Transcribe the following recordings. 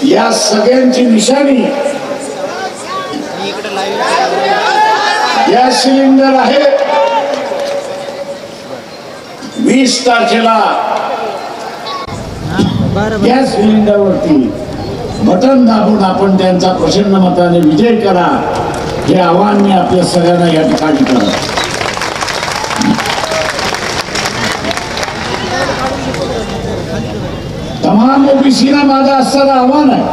या सगळ्यांची निशाणी गॅस सिलेंडर आहे। 20 तारखेला गॅस सिलेंडरवरती बटन दाबून आपण त्यांचा प्रचंड मताने विजय करा, हे आव्हान मी आपल्या सगळ्यांना या ठिकाणी करतो। तमाम ओबीसीला माझं असणारं आव्हान आहे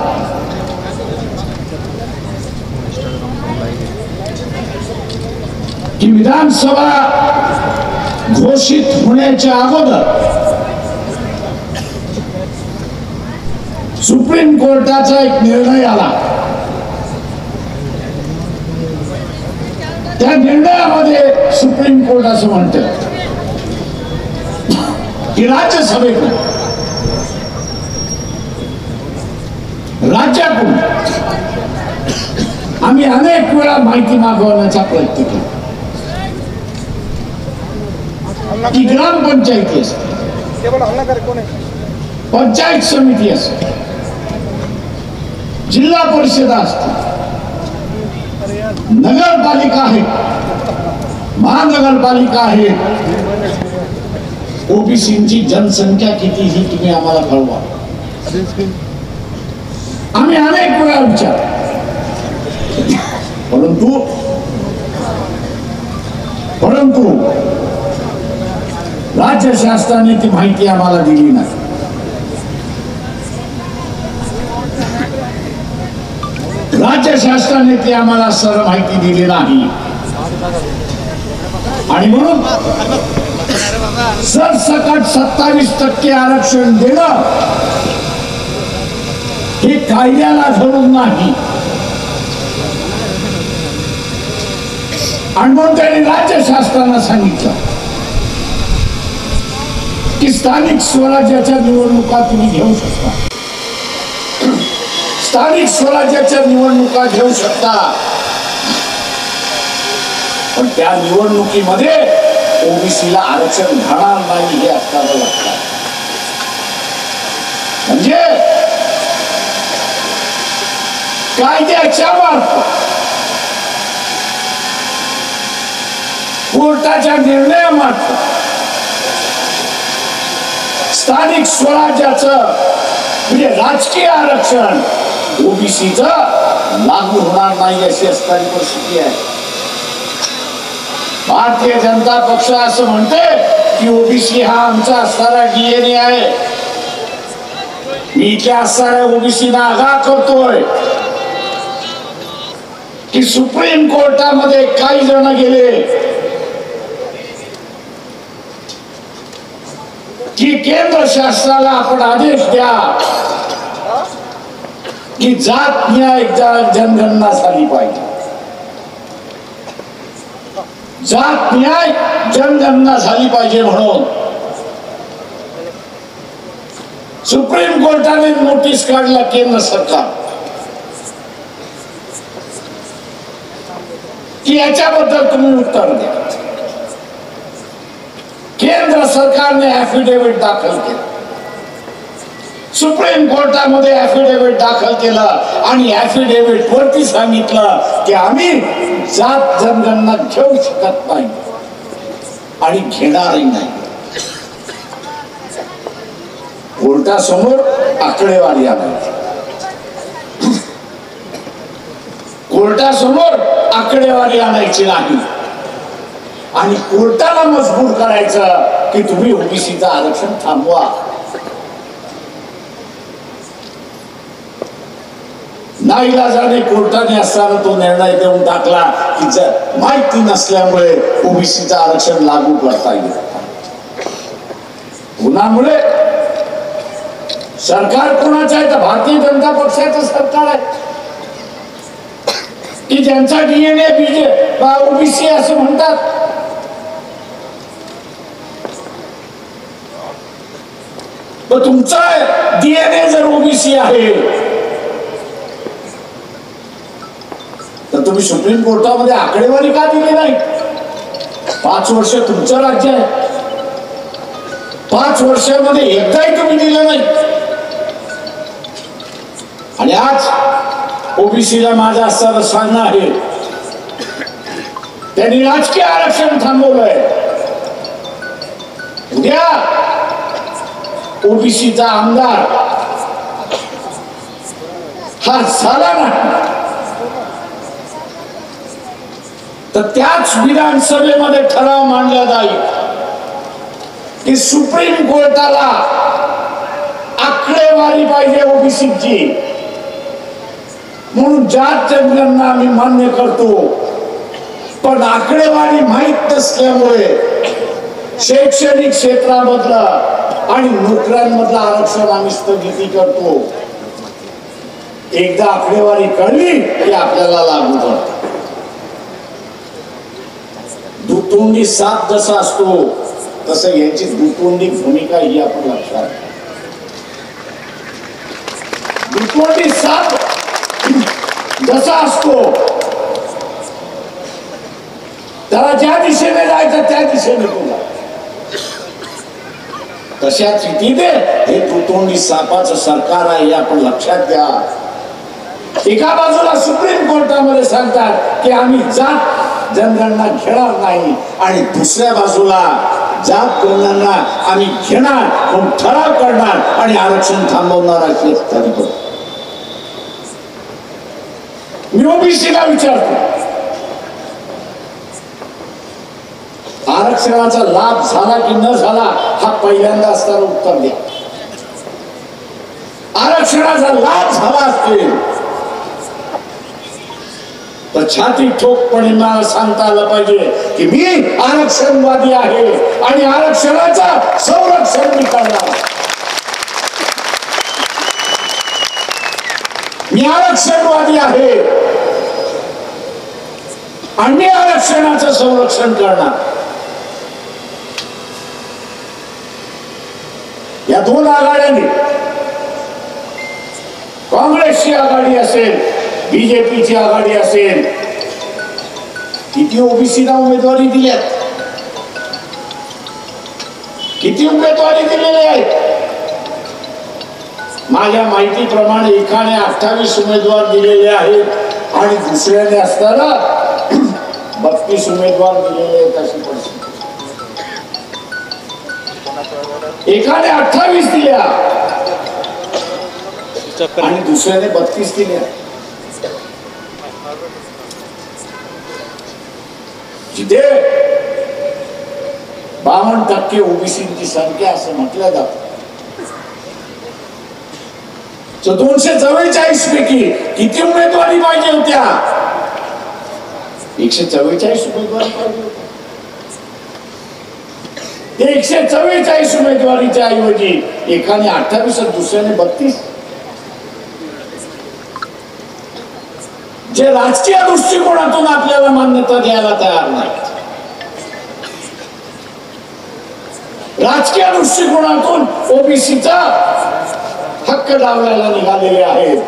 की विधानसभा घोषित होण्याच्या अगोदर सुप्रीम कोर्टाचा एक निर्णय आला। त्या निर्णयामध्ये सुप्रीम कोर्ट असं म्हणतं की राज्यसभेकडून राज्याकडून आम्ही अनेक वेळा माहिती मागवण्याचा प्रयत्न केला की ग्रामपंचायती असते, पंचायत समिती असते, जिल्हा परिषद असते, नगरपालिका आहे, महानगरपालिका आहे, ओबीसीची जनसंख्या किती ही तुम्ही आम्हाला कळवा। आम्ही अनेक वेळा विचार, परंतु राज्य शासनाने ती माहिती आम्हाला दिली नाही। राज्य शासनाने ती आम्हाला सर्व माहिती दिली नाही आणि म्हणून सरसकट 27% आरक्षण देणं हे कायद्याला धरून नाही आणि म्हणून त्यांनी राज्य शासनाला सांगितलं की स्थानिक स्वराज्याच्या निवडणुका तुम्ही घेऊ शकता, स्थानिक स्वराज्याच्या निवडणुका घेऊ शकता, पण त्या निवडणुकीमध्ये ओबीसीला आरक्षण घालणार नाही हे असावं लागतं। म्हणजे कायद्याच्या मार्फत कोर्टाच्या निर्णयामार्फत स्थानिक स्वराज्याचं म्हणजे राजकीय आरक्षण ओबीसीचं लागू होणार नाही अशी असणारी परिस्थिती आहे। भारतीय जनता पक्ष असं म्हणते की ओबीसी हा आमचा असणारा डीएनए आहे। मी इथल्या असणाऱ्या ओबीसीना आगाह करतोय की सुप्रीम कोर्टामध्ये काही जण गेले की केंद्र शासनाला आपण आदेश द्या की जात न्याय जनगणना झाली पाहिजे, जात न्याय जनगणना झाली पाहिजे म्हणून सुप्रीम कोर्टाने नोटीस काढला केंद्र सरकार की याच्याबद्दल तुम्ही उत्तर द्या। केंद्र सरकारने ऍफिडेव्हिट दाखल केलं, सुप्रीम कोर्टामध्ये ऍफिडेव्हिट दाखल केलं आणि ऍफिडेव्हिट वरती सांगितलं की आम्ही जात जनगणना घेऊ शकत नाही आणि घेणारही नाही। कोर्टासमोर आकडेवारी आणायची, कोर्टासमोर आकडेवारी आणायची नाही आणि कोर्टाला मजबूर करायचं की तुम्ही ओबीसीचं आरक्षण थांबवा। नाईलाजाने कोर्टाने असताना तो निर्णय देऊन टाकला की जर माहिती नसल्यामुळे ओबीसीचं आरक्षण लागू करता येईल। पुन्हामुळे सरकार कोणाचं आहे तर भारतीय जनता पक्षाचं सरकार आहे की ज्यांचा डीएनए ओबीसी असं म्हणतात। पण तुमचा डीएनए जर ओबीसी आहे तर तुम्ही सुप्रीम कोर्टामध्ये आकडेवारी का दिली नाही? 5 वर्ष तुमचं राज्य आहे, 5 वर्षामध्ये एकदाही तुम्ही दिलं नाही। आणि आज ओबीसीला माझं असं सांगणं आहे, त्यांनी राजकीय आरक्षण थांबवलंय. उद्या ओबीसीचा आमदार हा झाला नाही तर त्याच विधानसभेमध्ये ठराव मांडला जाईल की सुप्रीम कोर्टाला आकडेवारी पाहिजे ओबीसीची, म्हणून जात जनगणना आम्ही मान्य करतो, पण आकडेवारी माहीत नसल्यामुळे शैक्षणिक क्षेत्रामधलं आणि नोकऱ्यांमधलं आरक्षण आम्ही स्थगिती करतो. एकदा आकडेवारी कळली की आपल्याला लागू पडतं. दुतोंडी साप जसा असतो तसं यांची दुतोंडी भूमिका ही आपण लक्षात. दुतोंडी साप जसा असतो त्याला ज्या दिशेने जायचं त्या दिशेने तुला, तशाच रीतीने हे दुतोंडी सापाचं सरकार आहे हे आपण लक्षात घ्या. एका बाजूला सुप्रीम कोर्टामध्ये सांगतात की आम्ही जात जनगणना घेणार नाही, आणि दुसऱ्या बाजूला जात गणना आम्ही घेणार म्हणून ठराव करणार आणि आरक्षण थांबवणार अशी स्थिती. मी ओबीसीला विचारतो, आरक्षणाचा लाभ झाला की न झाला हा पहिल्यांदा असताना उत्तर द्या. आरक्षणाचा लाभ झाला असेल तर छाती ठोकपणे मला सांगता आलं पाहिजे की मी आरक्षणवादी आहे आणि आरक्षणाचं संरक्षण मी करणार. मी आरक्षणवादी आहे आणि आरक्षणाचं संरक्षण करणार. या दोन आघाड्यांनी, काँग्रेसची आघाडी असेल, बीजेपीची आघाडी असेल, किती ओबीसीला उमेदवारी दिल्यात, किती उमेदवारी दिलेले आहेत. माझ्या माहितीप्रमाणे एकाने 28 उमेदवार दिलेले आहेत आणि दुसऱ्याने असताना 32 उमेदवार दिलेले आहेत अशी परिस्थिती. एकाने 28 दिल्या आणि दुसऱ्याने 32 दिल्या. जिथे 52% ओबीसीची संख्या असं म्हटलं जातं, 244 पैकी किती उमेदवारी पाहिजे होत्या? 144 उमेदवारी पाहिजे होत्या. 144 उमेदवारीच्या ऐवजी एकाने 28 दुसऱ्याने 32. जे राजकीय दृष्टिकोनातून आपल्याला मान्यता द्यायला तयार नाही, राजकीय दृष्टिकोनातून ओबीसीचा हक्क डावलायला निघालेले आहेत,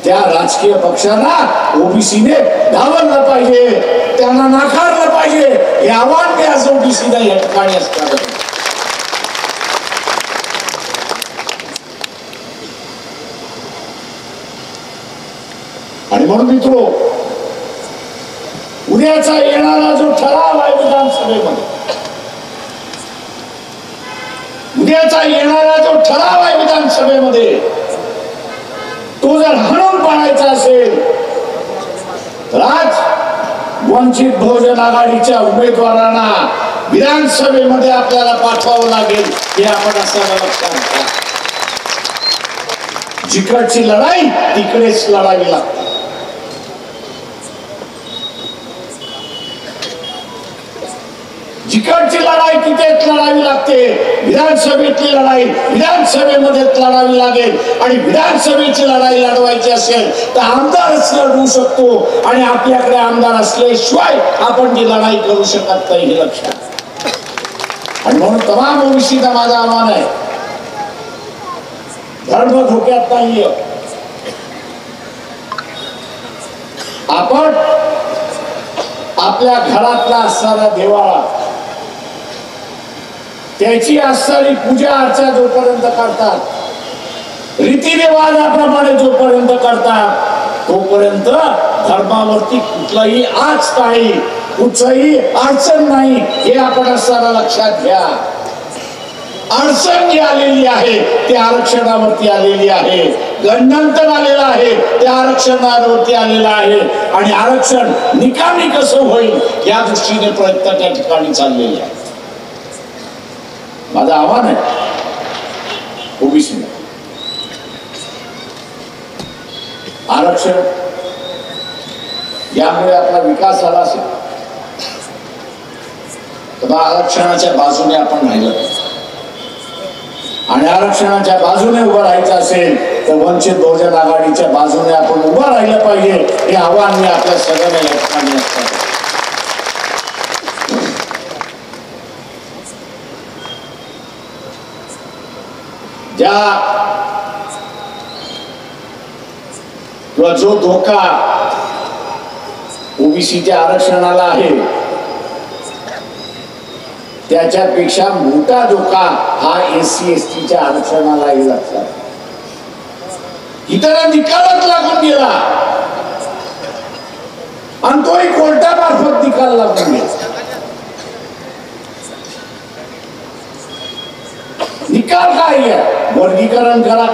त्या राजकीय पक्षांना ओबीसीने डावललं पाहिजे, त्यांना नाकारलं पाहिजे. हे आव्हान मी आज ओबीसीला या ठिकाणी असतात. आणि म्हणून मित्रो, उद्याचा येणारा जो ठराव आहे विधानसभेमध्ये, उद्याचा येणारा जो ठराव आहे विधानसभेमध्ये, तो जर हाणून पाडायचा असेल तर आज वंचित बहुजन आघाडीच्या उमेदवारांना विधानसभेमध्ये आपल्याला पाठवावं लागेल हे आपण असं लक्षात घ्या. जिकडची लढाई तिकडेच लढावी लागते. जिकडची लढाई तिथेच लढावी लागते. विधानसभेतली लढाई विधानसभेमध्येच लढावी लागेल, आणि विधानसभेची लढाई लढवायची असेल तर आमदारच लढवू शकतो, आणि आपल्याकडे आमदार असल्याशिवाय आपण ती लढाई करू शकत नाही हे लक्षात. आणि म्हणून तमाम ओबीसीला माझं आव्हान आहे, धर्म धोक्यात नाहीये. आपण आपल्या घरातला असणारा देवाळा, त्याची असणारी पूजा अर्चा जोपर्यंत करतात रीतिरिवाजाप्रमाणे जोपर्यंत करतात तोपर्यंत धर्मावरती कुठलाही आच नाही, कुठलाही अडचण नाही, हे आपण असताना लक्षात घ्या. अडचण जी आलेली आहे ते आरक्षणावरती आलेली आहे, गंडांतर आलेलं आहे ते आरक्षणावरती आलेलं आहे, आणि आरक्षण निकामी कसं होईल या दृष्टीने प्रयत्न त्या ठिकाणी चाललेले आहे. माझं आव्हान आहे ओबीसी आरक्षण, यामुळे आपला विकास झाला असेल तर आरक्षणाच्या बाजूने आपण राहिलं, आणि आरक्षणाच्या बाजूने उभं राहायचं असेल तर वंचित बहुजन आघाडीच्या बाजूने आपण उभं राहिलं पाहिजे. हे आव्हान मी आपल्या सगळ्यांना या ठिकाणी असतं. जो धोका ओबीसीच्या आरक्षणाला आहे त्याच्यापेक्षा मोठा धोका हा एससी एसटीच्या आरक्षणाला आहे. लक्षात, इतर निकालच लागून गेला आणि तोही कोर्टामार्फत निकाल लागून गेला. निकाल काय आहे? वर्गीकरण करा.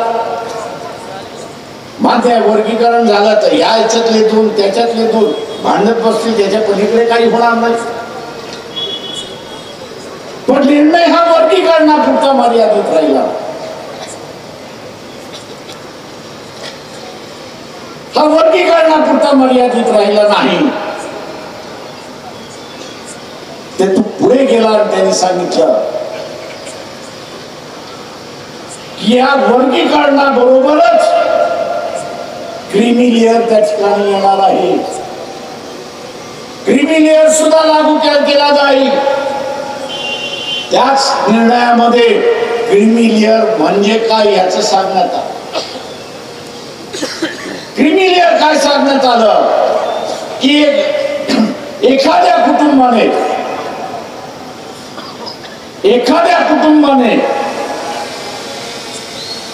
मात्र वर्गीकरण झालं तर या याच्यातले दोन त्याच्यातले दोन भांडत बसतील, त्याच्या पलीकडे काही होणार नाही. पण निर्णय हा वर्गीकरणापुरता मर्यादित राहिला. हा वर्गीकरणापुरता मर्यादित राहिला नाही. ते तू पुढे गेला आणि त्यांनी सांगितलं की या वर्गीकरणाबरोबरच क्रीमी लेअर त्या ठिकाणी येणार आहे. क्रीमी लेअर सुद्धा लागू केला जाईल. त्याच निर्णयामध्ये क्रीमी लेअर म्हणजे काय याचं सांगण्यात आलं. क्रीमी लेअर काय सांगण्यात आलं की एखाद्या कुटुंबाने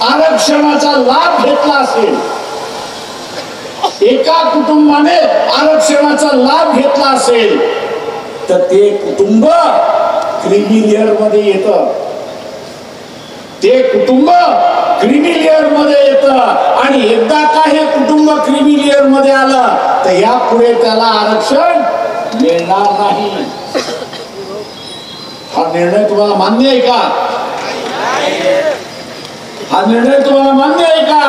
आरक्षणाचा लाभ घेतला असेल, एका कुटुंबाने आरक्षणाचा लाभ घेतला असेल तर ते कुटुंब क्रीमी लेअर मध्ये येतं. ते कुटुंब क्रीमी लेअर मध्ये येतं, आणि एकदा का हे कुटुंब क्रीमी लेअर मध्ये आलं तर यापुढे त्याला आरक्षण मिळणार नाही. हा निर्णय तुम्हाला मान्य आहे का? हा निर्णय तुम्हाला मान्य आहे का?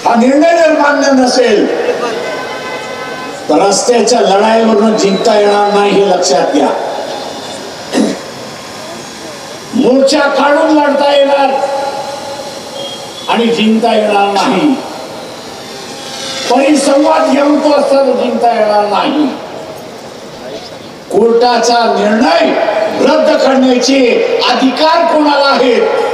हा निर्णय जर मान्य नसेल तर रस्त्याच्या लढाईवरून जिंकता येणार नाही, हे लक्षात घ्या. मोर्चा काढून लढता येणार आणि जिंकता येणार नाही. परिसंवाद घेऊन तो असताना जिंकता येणार नाही. कोर्टाचा निर्णय रद्द करण्याचे अधिकार कोणाला आहेत?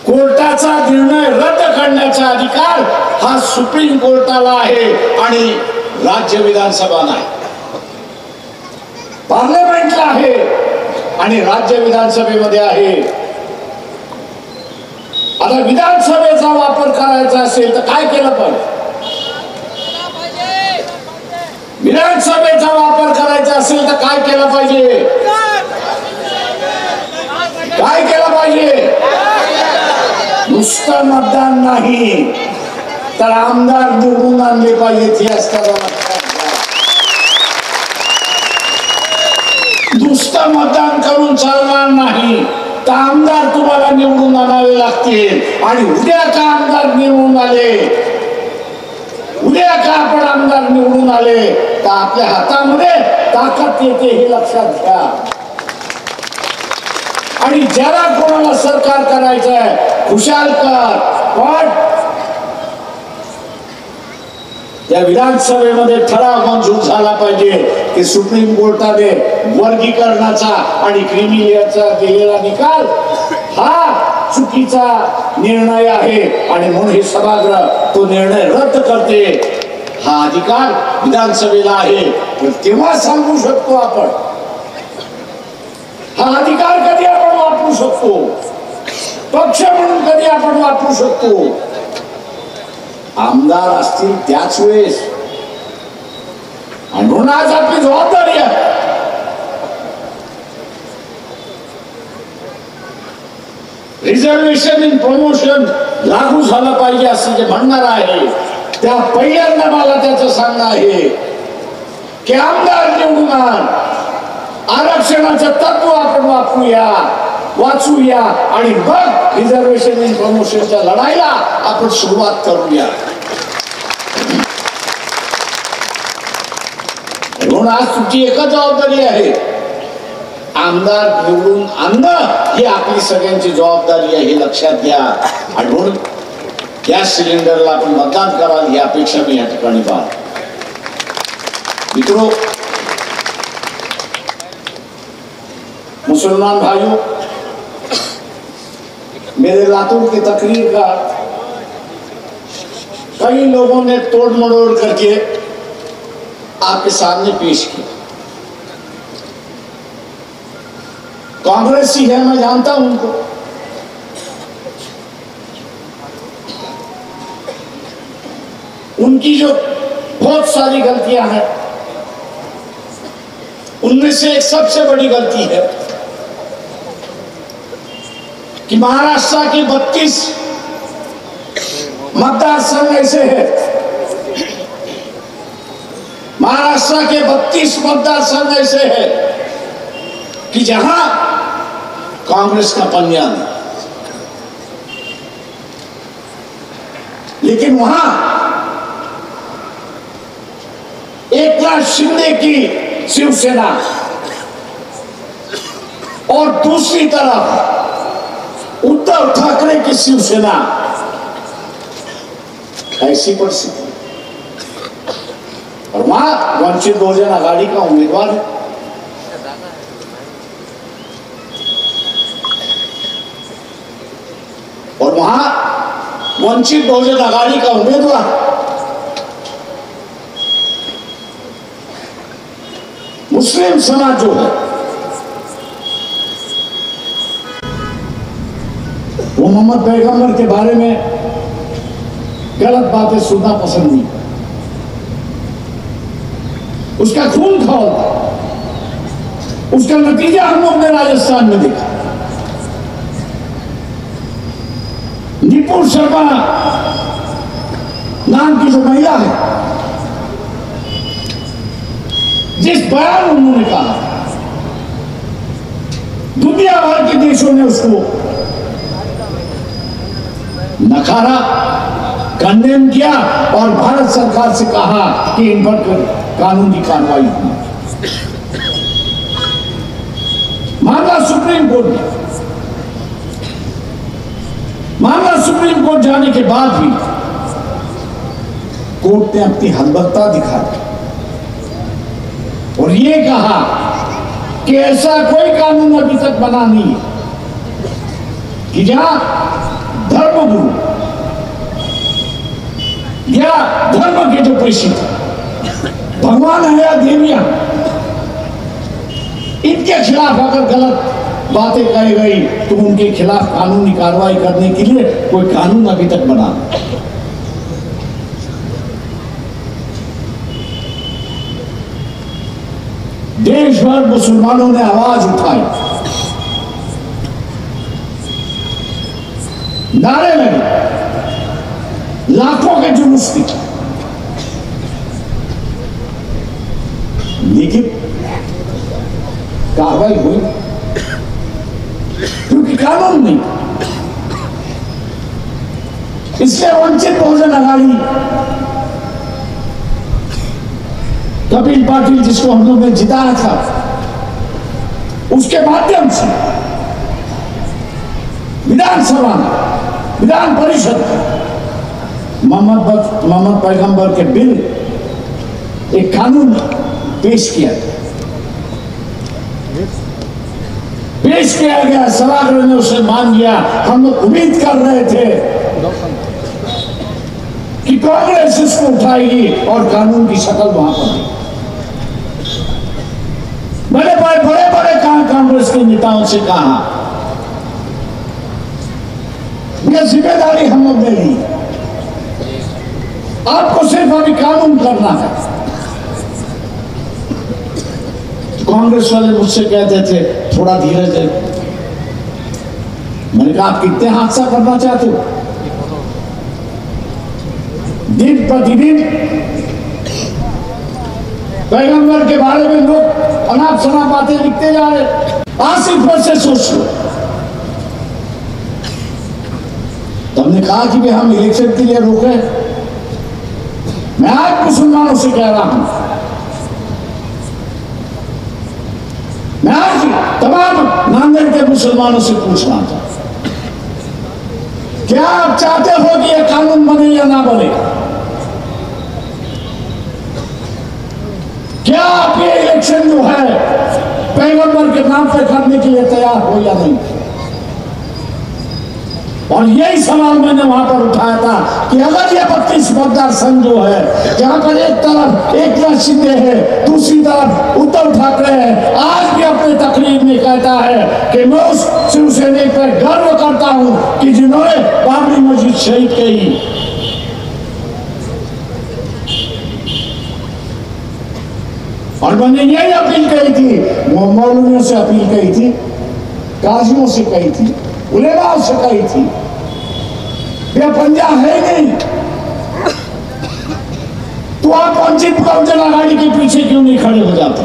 कोर्टाचा निर्णय रद्द करण्याचा अधिकार हा सुप्रीम कोर्टाला आहे आणि राज्य विधानसभा नाही. पार्लमेंटला आहे आणि राज्य विधानसभेमध्ये आहे. आता विधानसभेचा वापर करायचा असेल तर काय केलं पाहिजे? विधानसभेचा वापर करायचा असेल तर काय केलं पाहिजे? काय केलं पाहिजे? नुसतं मतदान नाही तर आमदार निवडून आणले पाहिजेत. हे असताना नुसतं मतदान करून चालणार नाही तर आमदार तुम्हाला निवडून आणावे लागतील. आणि उद्या का आमदार निवडून आले, उद्या का आपण आमदार निवडून आले तर आपल्या हातामध्ये ताकद येते, हे लक्षात घ्या. आणि ज्याला कोणाला सरकार करायचं आहे खुशाल कर, पण त्या विधानसभेमध्ये ठराव मंजूर झाला पाहिजे की सुप्रीम कोर्टाने वर्गीकरणाचा आणि क्रीमी लेअरचा दिलेला निकाल हा चुकीचा निर्णय आहे आणि म्हणून हे सभागृह तो निर्णय रद्द करते. हा अधिकार विधानसभेला आहे, पण तेव्हा सांगू शकतो आपण, हा अधिकार कधी आपण वापरू शकतो, पक्ष म्हणून कधी आपण वापरू शकतो, आमदार असतील त्याच वेळेस. आणि म्हणून आज आपली जबाबदारी आहे रिझर्वेशन इन प्रमोशन लागू झालं पाहिजे असं जे म्हणणार आहे, त्या पहिल्यांदा मला त्याचं सांगणं आहे की आमदार निवडून आण, आरक्षणाचं तत्व आपण वाचूया आणि मग रिझर्वेशन इन प्रमोशनच्या लढाईला आपण सुरुवात करूया. म्हणून आज तुमची एकच जबाबदारी आहे, आमदार निवडून आणणं ही आपली सगळ्यांची जबाबदारी आहे, हे लक्षात घ्या. आणि म्हणून गॅस सिलेंडरला आपण मतदान कराल ही अपेक्षा मी या ठिकाणी पाहतो. मित्रों, मुसलमान भाइयों, मेरे लातूर की तकरीर का कई लोगों ने तोड़ मरोड़ करके आपके सामने पेश किया. कांग्रेसी है, मैं जानता हूं उनको, उनकी जो बहुत सारी गलतियां हैं, उनमें से एक सबसे बड़ी गलती है कि महाराष्ट्र के 32 मतदार संघ ऐसे हैं, महाराष्ट्र के 32 मतदार संघ ऐसे हैं कि जहां कांग्रेस का पंजा नहीं, लेकिन वहां एकनाथ शिंदे की शिवसेना और दूसरी तरफ उद्धव ठाकरे की शिवसेना, ऐसी परिस्थिति. और वहां वंचित बहुजन आघाड़ी का उम्मीदवार है. और वहां वंचित बहुजन आघाड़ी का उम्मीदवार मुस्लिम समाज जो है वो मोहम्मद पैगंबर के बारे में गलत बातें सुनना पसंद नहीं, उसका खून खौलता, उसका नतीजा हम लोग ने राजस्थान में देखा. निपुण शर्मा नाम की जो महिला है, जिस बयान उन्होंने कहा, दुनिया भर के देशों ने उसको नकारा, कंडेम किया और भारत सरकार से कहा कि इन पर कानूनी कार्रवाई होगी. मामला सुप्रीम कोर्ट में, मामला सुप्रीम कोर्ट जाने के बाद भी कोर्ट ने अपनी हलबत्ता दिखा दी और ये कहा कि ऐसा कोई कानून अभी तक बना नहीं है कि जहां धर्मगुरु या धर्म के जो प्रेषित भगवान है या देवियां, इनके खिलाफ अगर गलत बातें कही गई तो उनके खिलाफ कानूनी कार्रवाई करने के लिए कोई कानून अभी तक बना नहीं. देश भर मुसलमानों ने आवाज उठाई, नारे लगे, लाखों के जुलूस दिखे, लेकिन कार्रवाई हुई क्योंकि कानून नहीं. इसलिए वंचित बहुजन आघाड़ी, कपिल पाटिल जिसको हम लोग ने जिताया था, उसके माध्यम से विधानसभा में, विधान परिषद मोहम्मद पैगंबर के बिल, एक कानून पेश किया गया. सभागृह ने उसे मान लिया. हम लोग उम्मीद कर रहे थे कि कांग्रेस इसको उठाएगी और कानून की शक्ल वहां पर बड़े बड़े कांग्रेस के नेताओं से कहा, यह जिम्मेदारी हम लोग ले ली, आपको सिर्फ अभी कानून करना है। कांग्रेस वाले मुझसे कहते थे थोड़ा धीरे धीरे। मैंने कहा आप कितने हादसा करना चाहते हो? दिन प्रतिदिन पैगंबर के बारे में लोग अनाप शनाप बातें लिखते जा रहे। आज सिर्फ से सोच लो। तुमने कहा कि हम इलेक्शन के लिए रोके। मैं आज मुसलमानों से कह रहा हूं, मैं आज तमाम नांदेड़ के मुसलमानों से पूछना चाहता हूं, क्या आप चाहते हो कि यह कानून बने या ना बने? क्या आप ये इलेक्शन जो है पैगंबर के नाम पर करने के लिए तैयार हो या नहीं? और यही सवाल मैंने वहां पर उठाया था कि अगर ये 32 मतदार संघ जो है, जहां पर एक तरफ एकनाथ शिंदे है, दूसरी तरफ उद्धव ठाकरे है, आज भी अपने तकरीर में कहता है कि मैं उस शिवसेना पर गर्व करता हूं कि जिन्होंने बाबरी मस्जिद शहीद की। और मैंने यही अपील कही थी, मौलवियों से अपील कही थी, काजियों से कही थी, उलेमाओं से कही थी, पंजा है नहीं तो आप वंचित बहुजन आघाड़ी के पीछे क्यों नहीं खड़े हो जाते?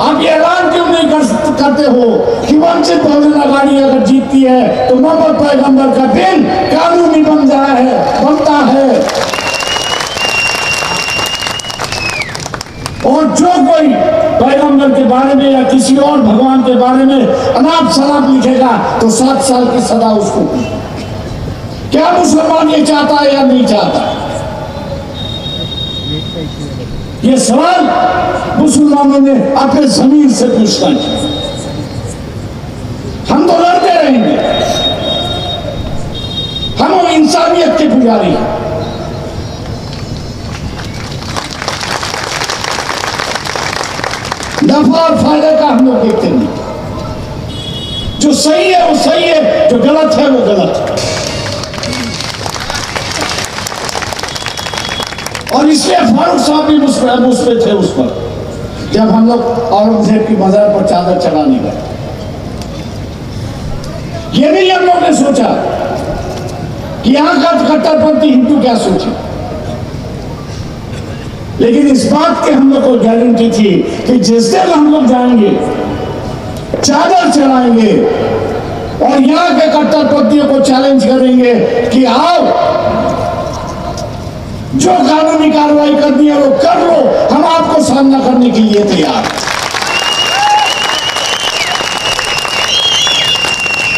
आप ये ऐलान क्यों नहीं करते हो कि वंचित बहुजन आघाड़ी अगर जीतती है तो मोहम्मद पैगंबर का दिन कानूनी बनता है। और जो कोई पैगंबर के बारे में या किसी और भगवान के बारे में अनाप शनाप लिखेगा तो 7 साल की सजा उसको। क्या मुसलमान ये चाहता है या नहीं चाहता? ये सवाल मुसलमानों ने अपने जमीन से पूछना है। हम तो लड़ते रहेंगे, हम इंसानियत के पुजारी हैं। नफा और फायदे का हम लोग देखते नहीं। जो सही है वो सही है, जो गलत है वो गलत है। और इसलिए फारूक साहब भी मुझपे थे उस पर, जब हम लोग औरंगजेब की मजार पर चादर चढ़ाने गए। ये नहीं हम लोग ने सोचा कि यहां का कट्टरपंथी हिंदू क्या सोचे, लेकिन इस बात की हम लोग को गारंटी थी कि जिस दिन हम लोग जाएंगे, चादर चढ़ाएंगे और यहां के कट्टरपंथियों को चैलेंज करेंगे कि आओ, जो कानूनी कार्रवाई करनी है वो कर लो, हम आपको सामना करने के लिए तैयार।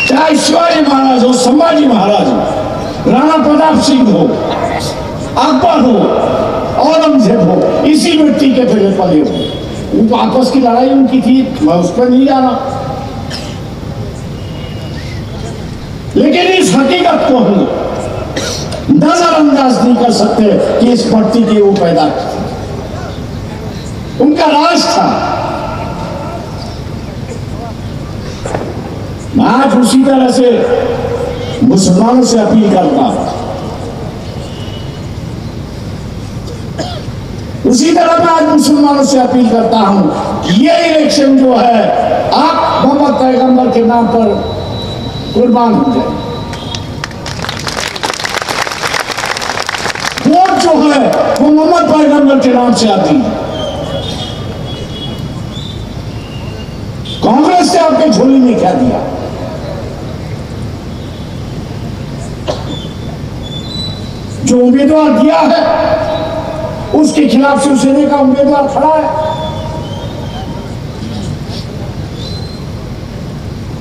चाहे शिवाजी महाराज हो, संभाजी महाराज हो, राणा प्रताप सिंह हो, अकबर हो, औरंगजेब हो, इसी मिट्टी के पले पले हो। उनको आपस की लड़ाई उनकी थी, मैं उस पर नहीं जा रहा, लेकिन इस हकीकत को हम नजरअंदाज नहीं कर सकते कि इस धरती की वो पैदा की। उनका राज था। मैं आज उसी तरह से मुसलमानों से अपील करता हूं, उसी तरह मैं आज मुसलमानों से अपील करता हूं कि ये इलेक्शन जो है आप मोहम्मद पैगंबर के नाम पर कुर्बान हो जाए। वोट जो है वो मोहम्मद पैगंबर के नाम से आती है। कांग्रेस ने आपके झोली में क्या दिया? जो उम्मीदवार दिया है उसके खिलाफ शिवसेना का उम्मीदवार खड़ा है।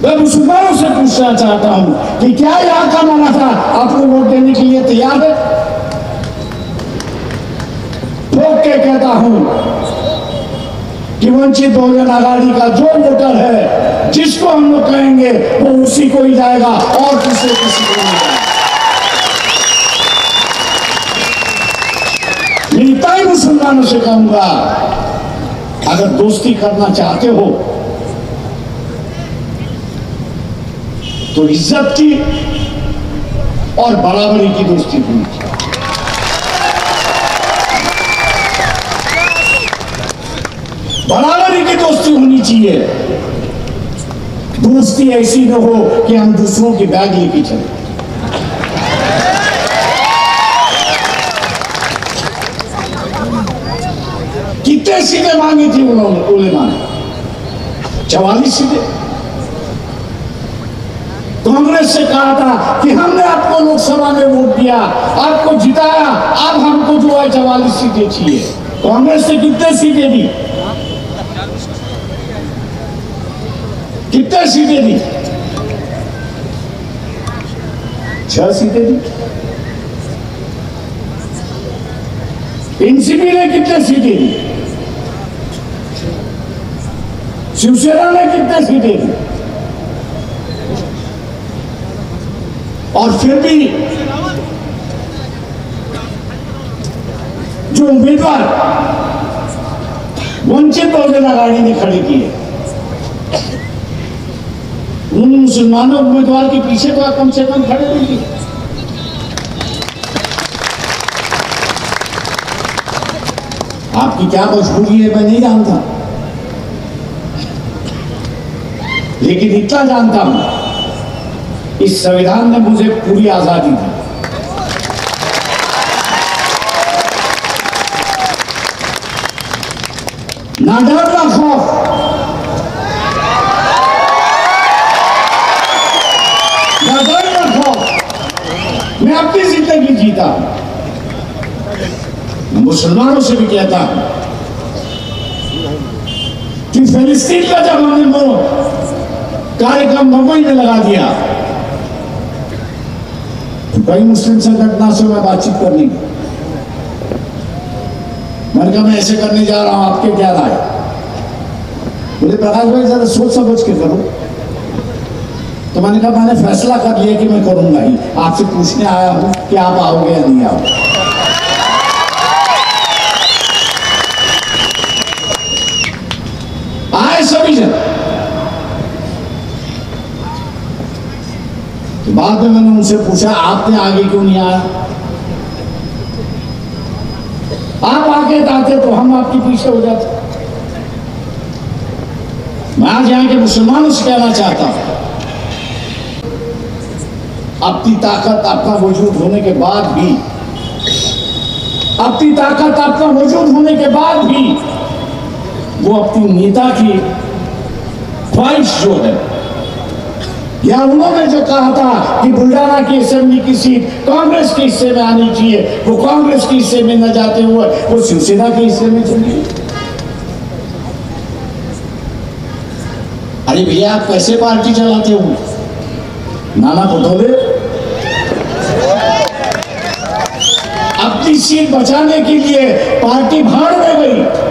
मैं मुसलमानों से पूछना चाहता हूं कि क्या यहां का मराठा आपको वोट देने के लिए तैयार है? ठोक के कहता हूं कि वंचित बहुजन आघाड़ी का जो वोटर है, जिसको हम लोग कहेंगे वो उसी को ही जाएगा और किसी को नहीं जाएगा। इतना ही मुसलमानों से कहूंगा, अगर दोस्ती करना चाहते हो तो इज्जत की और बराबरी की दोस्ती होनी चाहिए। बराबरी की दोस्ती होनी चाहिए। दोस्ती ऐसी न हो कि हम दूसरों की बैग लेके चले। कितने सीटें मांगी थी उन्होंने, उलेमा ने 44 सीटें। कांग्रेस से कहा था कि हमने आपको लोकसभा में वोट दिया, आपको जिताया, अब हमको जो है 44 सीटें चाहिए। कांग्रेस ने कितने सीटें दी? कितने सीटें दी? 6 सीटें दी। एनसीपी ने कितने सीटें दी? शिवसेना ने कितने सीटें दी? और फिर भी जो उम्मीदवार वंचित बहुजन आघाड़ी ने खड़े किए, उन मुसलमानों उम्मीदवार के पीछे तो कम से कम खड़े रहिए। आपकी क्या मजबूरी है मैं नहीं जानता, लेकिन इतना जानता हूं इस संविधान ने मुझे पूरी आजादी दी। ना डर ना खौफ, ना डर ना खौफ। मैं अपनी जिंदगी जीता हूं। मुसलमानों से भी कहता हूं कि फिलिस्तीन का जब हमने वो कार्यक्रम मुंबई में लगा दिया तो कई मुस्लिम संगठनों से मैं बातचीत करने की, मैंने कहा मैं ऐसे करने जा रहा हूं, आपके क्या राय? बोले प्रकाश भाई जरा सोच समझ के करो। तो मैंने कहा मैंने फैसला कर लिया कि मैं करूंगा ही, आपसे पूछने आया हूं कि आप आओगे या नहीं आओगे। आए सभी जन। तो बाद में मैंने उनसे पूछा आपने आगे क्यों नहीं आया? आप आगे आते तो हम आपके पीछे हो जाते। मैं आज यहाँ के मुसलमानों से कहना चाहता हूं, अपनी ताकत आपका वजूद होने के बाद भी, अपनी ताकत आपका वजूद होने के बाद भी वो अपनी नेता की ख्वाहिश जो है, या उन्होंने जो कहा था कि बुल्डाना की असेंबली की सीट कांग्रेस के हिस्से में आनी चाहिए, वो कांग्रेस के हिस्से में न जाते हुए वो शिवसेना के हिस्से में चली। अरे भैया आप कैसे पार्टी चलाते हो? नाना पटोले अपनी सीट बचाने के लिए पार्टी भाड़ में गई।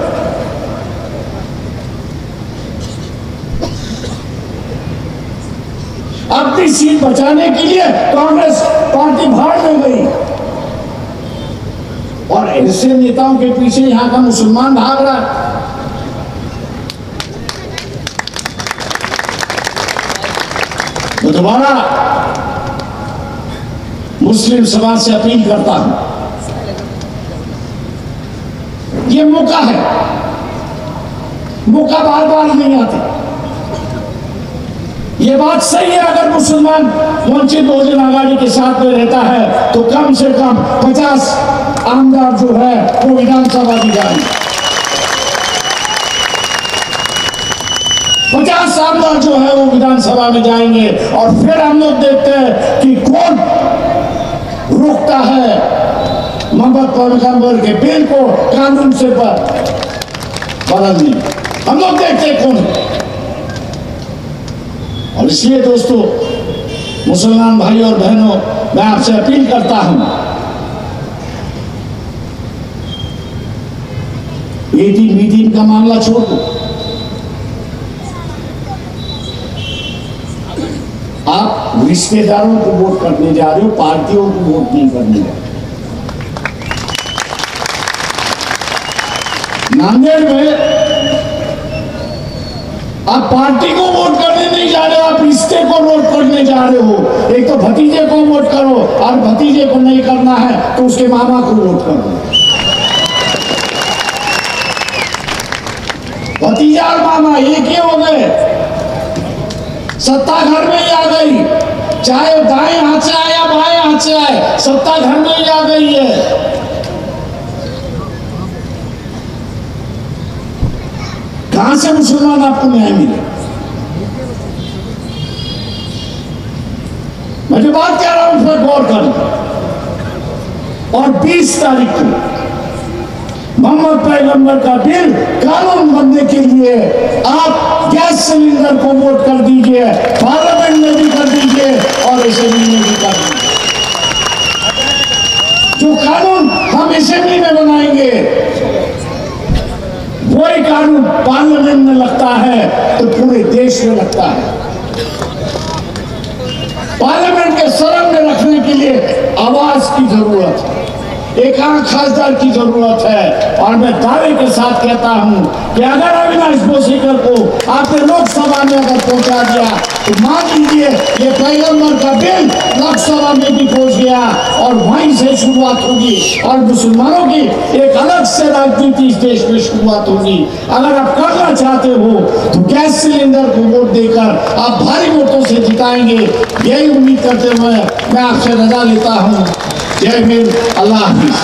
अपनी सीट बचाने के लिए कांग्रेस पार्टी भाड़ में गई और ऐसे नेताओं के पीछे यहां का मुसलमान भाग रहा है। मैं दोबारा मुस्लिम समाज से अपील करता हूं, ये मौका है, मौका बार बार नहीं आता। ये बात सही है, अगर मुसलमान वंचित बहुजन आघाड़ी के साथ में रहता है तो कम से कम 50 आमदार जो है वो विधानसभा की जाएंगे। 50 आमदार जो है वो विधानसभा में जाएंगे और फिर हम लोग देखते हैं कि कौन रोकता है मोहम्मद पैगंबर के बिल को कानून से बदलने। हम लोग देखते हैं कौन है। और इसलिए दोस्तों, मुसलमान भाई और बहनों, मैं आपसे अपील करता हूं, मीटिंग का मामला छोड़ दो। आप रिश्तेदारों को वोट करने जा रहे हो, पार्टियों को वोट नहीं करने जा रहे। नांदेड़ में आप पार्टी को वोट करने नहीं जा रहे हो, आप रिश्ते को वोट करने जा रहे हो। एक तो भतीजे को वोट करो और भतीजे को नहीं करना है तो उसके मामा को वोट करो। भतीजा और मामा एक ही हो गए, सत्ता घर में ही आ गई, चाहे दाएं हाथ से आए या बाएं हाथ से आए, सत्ता घर में ही आ गई है। कहां से मुसलमान आपको न्याय मिले? मैं जो बात कह रहा हूं उस पर गौर करें। और 20 तारीख को मोहम्मद पैगंबर का बिल कानून बनने के लिए आप गैस सिलेंडर को वोट कर दीजिए, पार्लियामेंट में भी कर दीजिए और असेंबली में भी कर दीजिए। जो कानून हम असेंबली में बनाएंगे वही कानून पार्लियामेंट में लगता है तो पूरे देश में लगता है। पार्लियामेंट के सदन में रखने के लिए आवाज की जरूरत है, एक आम खासदार की जरूरत है। और मैं दावे के साथ कहता हूं कि अगर अविनाश बोसीकर को आपने लोकसभा में अगर पहुंचा दिया तो मान लीजिए ये पैगंबर का बिल लोकसभा में भी पहुंच गया और वहीं से शुरुआत होगी और मुसलमानों की एक अलग से राजनीति इस देश में शुरुआत होगी। अगर आप करना चाहते हो तो गैस सिलेंडर को वोट देकर आप भारी वोटों से जिताएंगे, यही उम्मीद करते हुए मैं आपसे रजा लेता हूं। जय हिंद, अल्लाह हाफिज।